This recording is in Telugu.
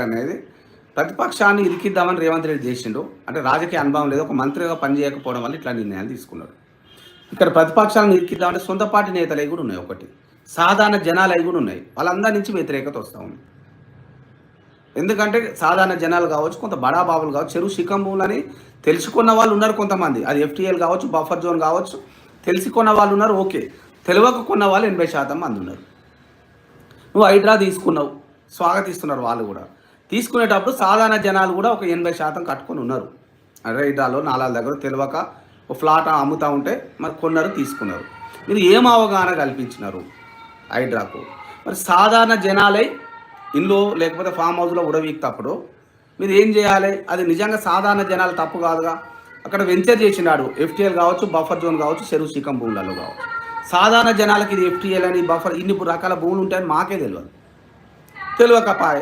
అనేది ప్రతిపక్షాన్ని ఇరికిద్దామని రేవంత్ రెడ్డి చేసిండు. అంటే రాజకీయ అనుభవం లేదు, ఒక మంత్రిగా పనిచేయకపోవడం వల్ల ఇట్లా నిర్ణయాలు తీసుకున్నాడు. ఇక్కడ ప్రతిపక్షాలను ఇరికిద్దామంటే సొంత పార్టీ నేతలు అవి కూడా ఉన్నాయి, ఒకటి సాధారణ జనాలు అవి కూడా ఉన్నాయి. వాళ్ళందరి నుంచి వ్యతిరేకత వస్తూ ఉంది. ఎందుకంటే సాధారణ జనాలు కావచ్చు, కొంత బడాబాబులు కావచ్చు, చెరువు శిఖంభూలని తెలుసుకున్న వాళ్ళు ఉన్నారు కొంతమంది. అది ఎఫ్టీఎల్ కావచ్చు, బఫర్ జోన్ కావచ్చు, తెలుసుకున్న వాళ్ళు ఉన్నారు. ఓకే, తెలియక కొన్న వాళ్ళు 80% మంది ఉన్నారు. నువ్వు హైడ్రా తీసుకున్నావు, స్వాగతిస్తున్నారు వాళ్ళు కూడా. తీసుకునేటప్పుడు సాధారణ జనాలు కూడా ఒక 80% కట్టుకొని ఉన్నారు. హైడ్రాలో నాలాల దగ్గర తెలియక ఒక ఫ్లాట్ అమ్ముతూ ఉంటే మరి కొన్నారు, తీసుకున్నారు. మీరు ఏం అవగాహన కల్పించినారు హైడ్రాకు? మరి సాధారణ జనాలై ఇంట్లో లేకపోతే ఫామ్ హౌస్లో ఉడవీక్తప్పుడు మీరు ఏం చేయాలి? అది నిజంగా సాధారణ జనాలు తప్పు కాదుగా. అక్కడ వెంచర్ చేసినాడు, ఎఫ్టీఎల్ కావచ్చు, బఫర్ జోన్ కావచ్చు, చెరువు శిఖం భూములలో కావచ్చు. సాధారణ జనాలకి ఇది ఎఫ్టీఎల్ అని బఫర్ ఇన్ని రకాల భూములు ఉంటాయని మాకే తెలియదు, తెలియకపాయ.